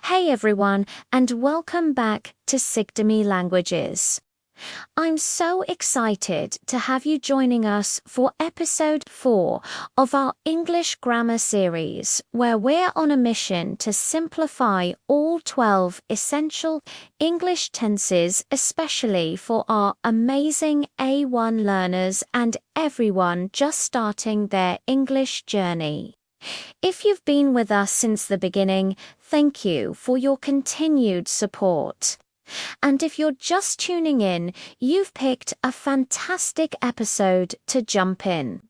Hey everyone, and welcome back to Sigdemy Languages. I'm so excited to have you joining us for episode 4 of our English grammar series, where we're on a mission to simplify all 12 essential English tenses, especially for our amazing A1 learners and everyone just starting their English journey. If you've been with us since the beginning, thank you for your continued support. And if you're just tuning in, you've picked a fantastic episode to jump in.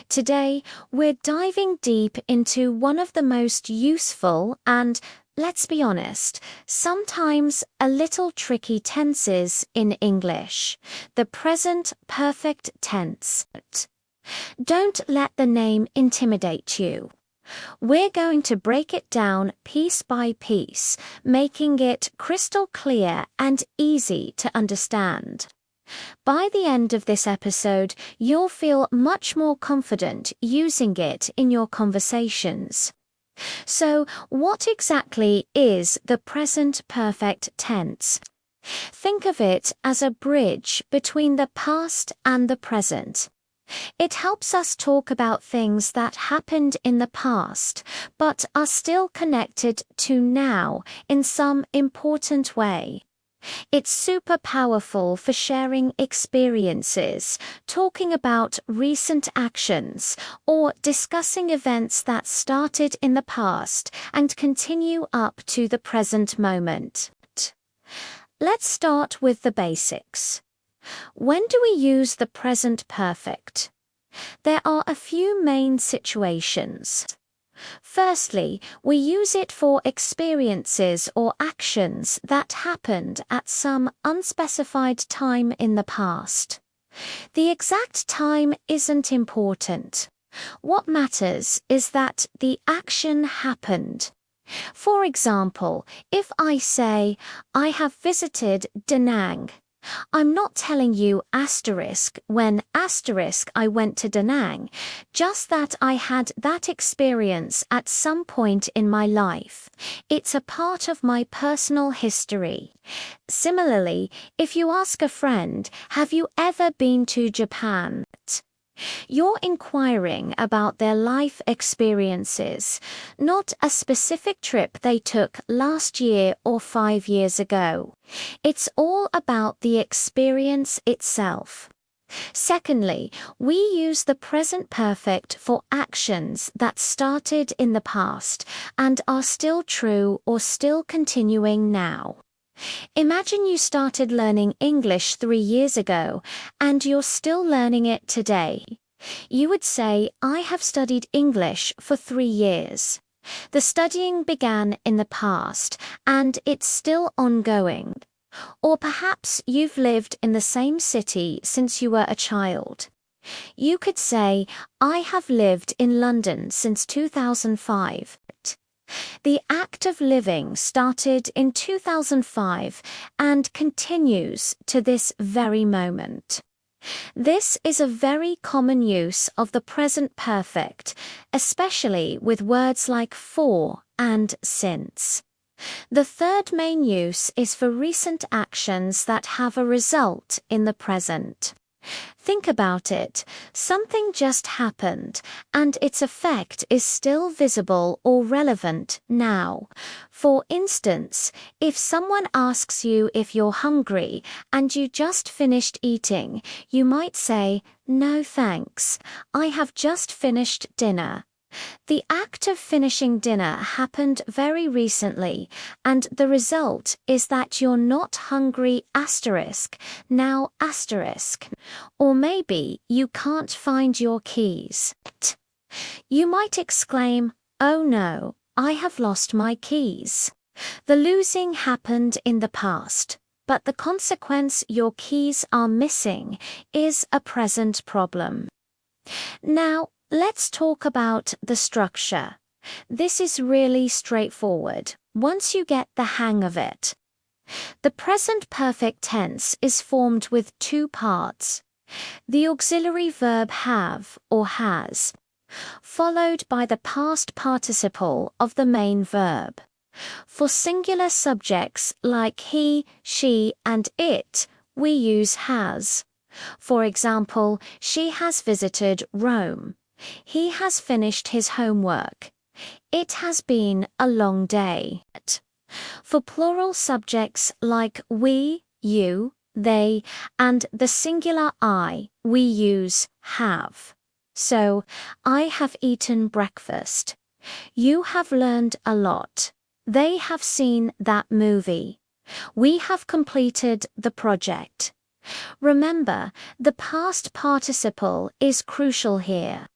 Today, we're diving deep into one of the most useful and, let's be honest, sometimes a little tricky tenses in English, the present perfect tense. Don't let the name intimidate you. We're going to break it down piece by piece, making it crystal clear and easy to understand. By the end of this episode, you'll feel much more confident using it in your conversations. So, what exactly is the present perfect tense? Think of it as a bridge between the past and the present. It helps us talk about things that happened in the past, but are still connected to now in some important way. It's super powerful for sharing experiences, talking about recent actions, or discussing events that started in the past and continue up to the present moment. Let's start with the basics. When do we use the present perfect? There are a few main situations. Firstly, we use it for experiences or actions that happened at some unspecified time in the past. The exact time isn't important. What matters is that the action happened. For example, if I say, I have visited Da Nang, I'm not telling you when I went to Da Nang, just that I had that experience at some point in my life. It's a part of my personal history. Similarly, if you ask a friend, have you ever been to Japan? You're inquiring about their life experiences, not a specific trip they took last year or 5 years ago. It's all about the experience itself. Secondly, we use the present perfect for actions that started in the past and are still true or still continuing now. Imagine you started learning English 3 years ago, and you're still learning it today. You would say, I have studied English for 3 years. The studying began in the past, and it's still ongoing. Or perhaps you've lived in the same city since you were a child. You could say, I have lived in London since 2005. The act of living started in 2005 and continues to this very moment. This is a very common use of the present perfect, especially with words like for and since. The third main use is for recent actions that have a result in the present. Think about it. Something just happened, and its effect is still visible or relevant now. For instance, if someone asks you if you're hungry and you just finished eating, you might say, "No thanks, I have just finished dinner." The act of finishing dinner happened very recently, and the result is that you're not hungry now. Or maybe you can't find your keys. You might exclaim, "Oh no, I have lost my keys." The losing happened in the past, but the consequence, your keys are missing, is a present problem. Now, let's talk about the structure. This is really straightforward once you get the hang of it. The present perfect tense is formed with 2 parts. The auxiliary verb have or has, followed by the past participle of the main verb. For singular subjects like he, she, and it, we use has. For example, she has visited Rome. He has finished his homework. It has been a long day. For plural subjects like we, you, they, and the singular I, we use have. So, I have eaten breakfast. You have learned a lot. They have seen that movie. We have completed the project. Remember, the past participle is crucial here.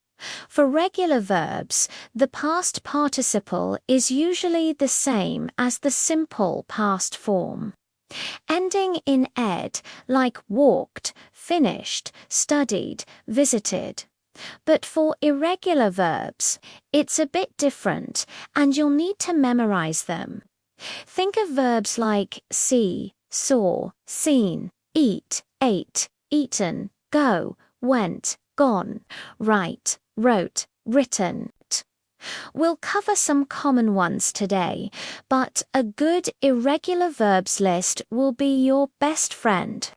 For regular verbs, the past participle is usually the same as the simple past form. Ending in ed, like walked, finished, studied, visited. But for irregular verbs, it's a bit different, and you'll need to memorize them. Think of verbs like see, saw, seen, eat, ate, eaten, go, went, gone, write, wrote, written. We'll cover some common ones today, but a good irregular verbs list will be your best friend.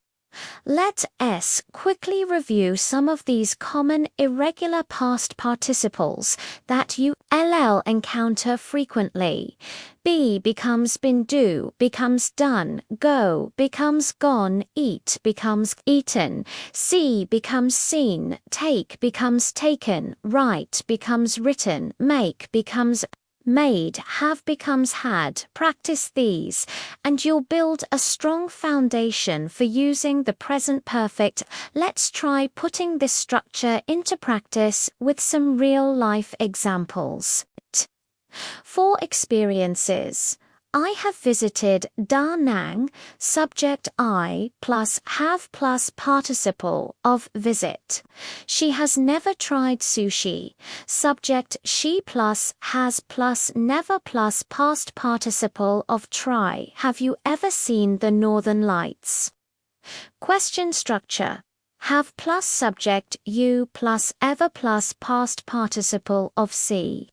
Let us quickly review some of these common irregular past participles that you encounter frequently. Be becomes been do, becomes done, go becomes gone, eat becomes eaten, see becomes seen, take becomes taken, write becomes written, make becomes made, have becomes had. Practice these, and you'll build a strong foundation for using the present perfect. Let's try putting this structure into practice with some real-life examples. For experiences, I have visited Da Nang, subject I plus have plus participle of visit. She has never tried sushi, subject she plus has plus never plus past participle of try. Have you ever seen the Northern Lights? Question structure. Have plus subject you plus ever plus past participle of see.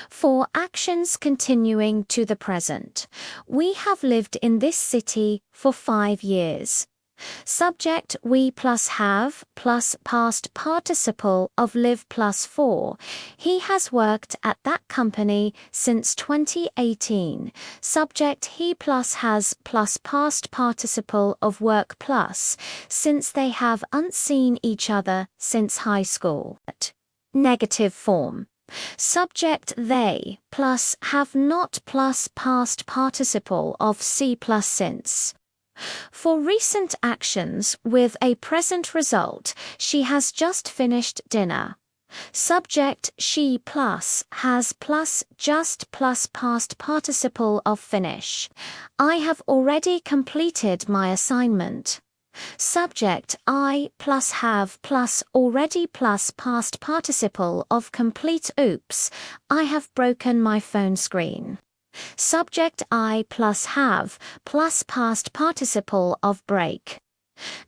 For actions continuing to the present, we have lived in this city for 5 years. Subject we plus have plus past participle of live plus for. He has worked at that company since 2018. Subject he plus has plus past participle of work plus, since they have unseen each other since high school. Negative form. Subject they plus have not plus past participle of see plus since. For recent actions with a present result, she has just finished dinner. Subject she plus has plus just plus past participle of finish. I have already completed my assignment. Subject I plus have plus already plus past participle of complete. Oops, I have broken my phone screen. Subject I plus have plus past participle of break.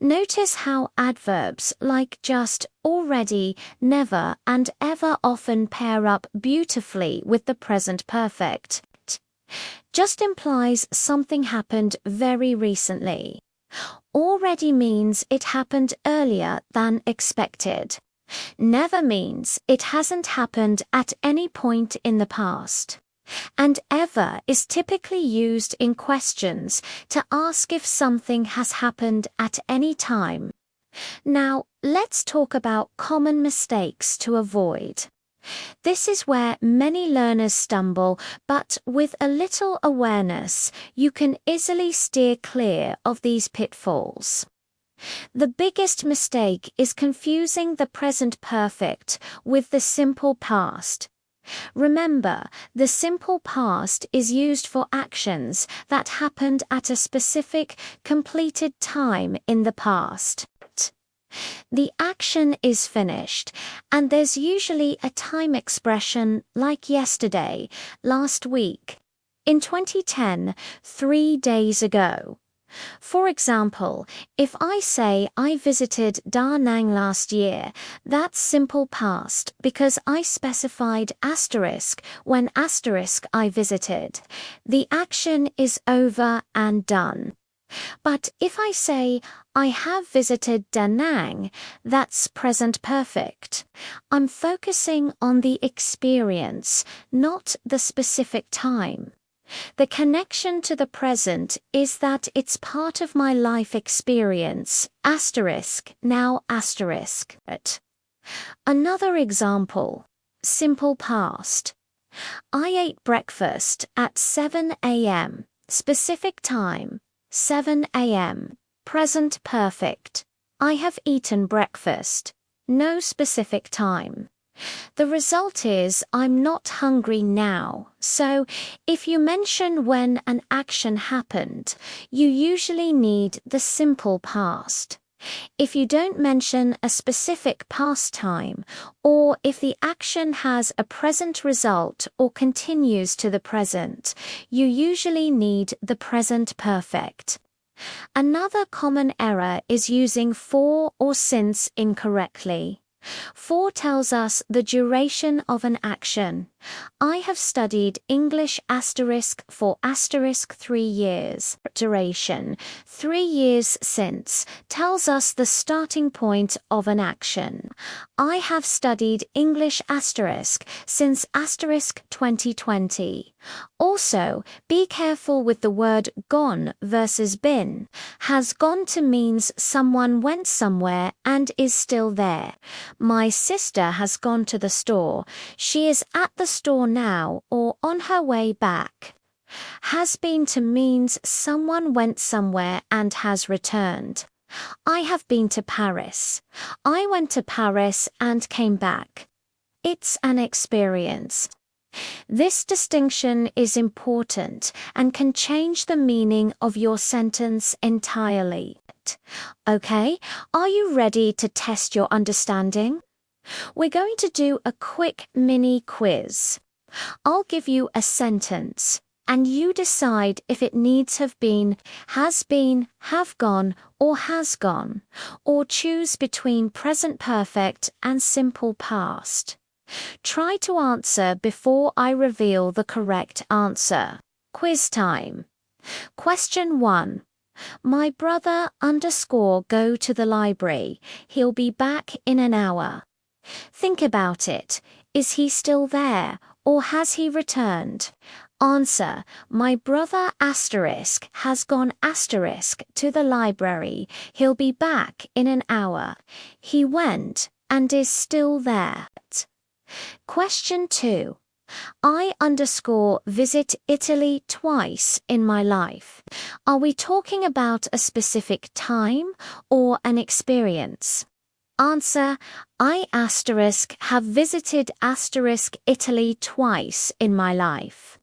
Notice how adverbs like just, already, never, and ever often pair up beautifully with the present perfect. Just implies something happened very recently. Already means it happened earlier than expected. Never means it hasn't happened at any point in the past. And ever is typically used in questions to ask if something has happened at any time. Now, let's talk about common mistakes to avoid. This is where many learners stumble, but with a little awareness, you can easily steer clear of these pitfalls. The biggest mistake is confusing the present perfect with the simple past. Remember, the simple past is used for actions that happened at a specific, completed time in the past. The action is finished, and there's usually a time expression like yesterday, last week. In 2010, 3 days ago. For example, if I say I visited Da Nang last year, that's simple past because I specified asterisk when asterisk I visited. The action is over and done. But if I say I have visited Da Nang, that's present perfect. I'm focusing on the experience, not the specific time. The connection to the present is that it's part of my life experience, asterisk, now asterisk. Another example, simple past. I ate breakfast at 7 a.m., specific time, 7 a.m., present perfect. I have eaten breakfast, no specific time. The result is I'm not hungry now, so if you mention when an action happened, you usually need the simple past. If you don't mention a specific past time, or if the action has a present result or continues to the present, you usually need the present perfect. Another common error is using for or since incorrectly. For tells us the duration of an action. I have studied English asterisk for asterisk 3 years. Duration, 3 years since, tells us the starting point of an action. I have studied English asterisk since asterisk 2020. Also, be careful with the word gone versus been. Has gone to means someone went somewhere and is still there. My sister has gone to the store. She is at the store now or on her way back. Has been to means someone went somewhere and has returned. I have been to Paris. I went to Paris and came back. It's an experience. This distinction is important and can change the meaning of your sentence entirely. Okay, are you ready to test your understanding? We're going to do a quick mini quiz. I'll give you a sentence, and you decide if it needs have been, have gone, or has gone, or choose between present perfect and simple past. Try to answer before I reveal the correct answer. Quiz time. Question 1. My brother go to the library. He'll be back in an hour. Think about it. Is he still there, or has he returned? Answer. My brother has gone to the library. He'll be back in an hour. He went and is still there. Question 2. I visit Italy twice in my life. Are we talking about a specific time or an experience? Answer. I have visited Italy twice in my life.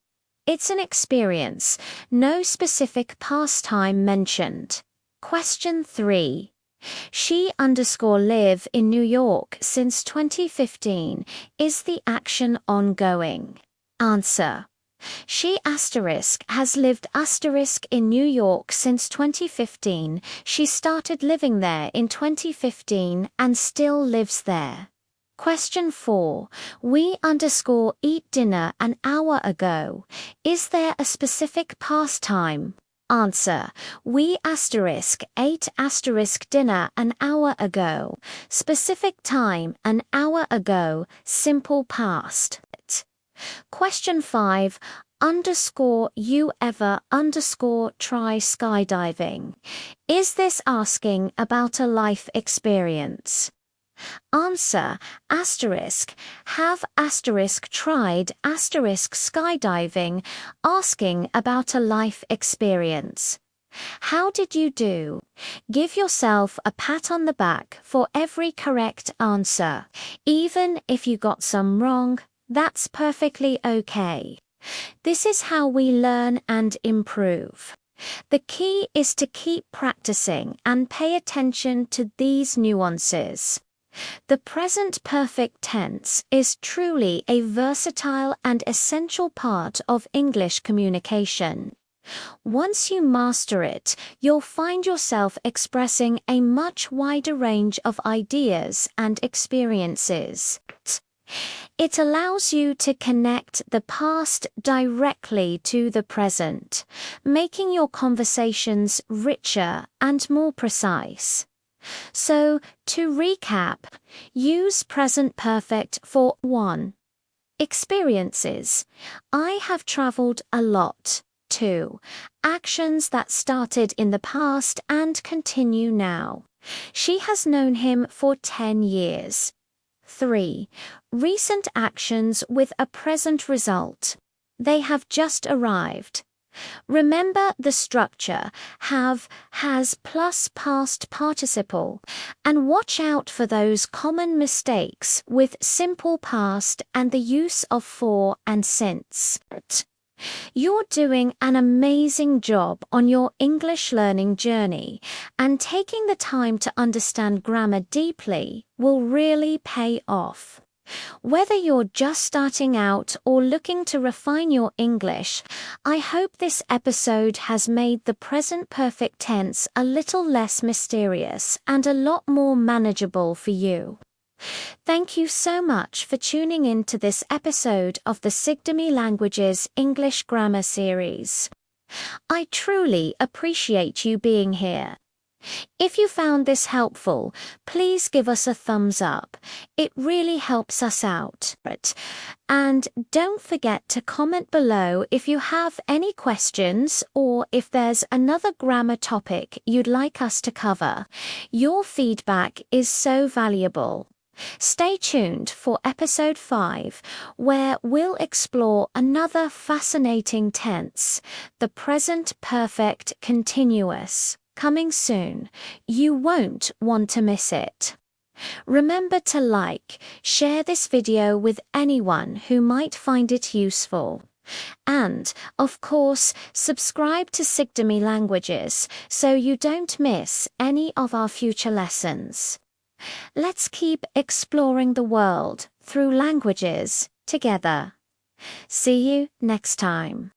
It's an experience, no specific pastime mentioned. Question 3. She live in New York since 2015. Is the action ongoing? Answer. She has lived in New York since 2015. She started living there in 2015 and still lives there. Question 4. We eat dinner an hour ago. Is there a specific pastime? Answer. We ate dinner an hour ago. Specific time an hour ago. Simple past. Question 5. You ever try skydiving. Is this asking about a life experience? Answer. Have tried skydiving, asking about a life experience. How did you do? Give yourself a pat on the back for every correct answer. Even if you got some wrong, that's perfectly okay. This is how we learn and improve. The key is to keep practicing and pay attention to these nuances. The present perfect tense is truly a versatile and essential part of English communication. Once you master it, you'll find yourself expressing a much wider range of ideas and experiences. It allows you to connect the past directly to the present, making your conversations richer and more precise. So, to recap, use present perfect for 1. Experiences. I have traveled a lot. 2. Actions that started in the past and continue now. She has known him for 10 years. 3. Recent actions with a present result. They have just arrived. Remember the structure, have, has plus past participle, and watch out for those common mistakes with simple past and the use of for and since. You're doing an amazing job on your English learning journey, and taking the time to understand grammar deeply will really pay off. Whether you're just starting out or looking to refine your English, I hope this episode has made the present perfect tense a little less mysterious and a lot more manageable for you. Thank you so much for tuning in to this episode of the Sigdemy Languages English Grammar Series. I truly appreciate you being here. If you found this helpful, please give us a thumbs up. It really helps us out. And don't forget to comment below if you have any questions or if there's another grammar topic you'd like us to cover. Your feedback is so valuable. Stay tuned for episode 5, where we'll explore another fascinating tense, the present perfect continuous. Coming soon. You won't want to miss it. Remember to like, share this video with anyone who might find it useful. And, of course, subscribe to Sigdemy Languages so you don't miss any of our future lessons. Let's keep exploring the world through languages together. See you next time.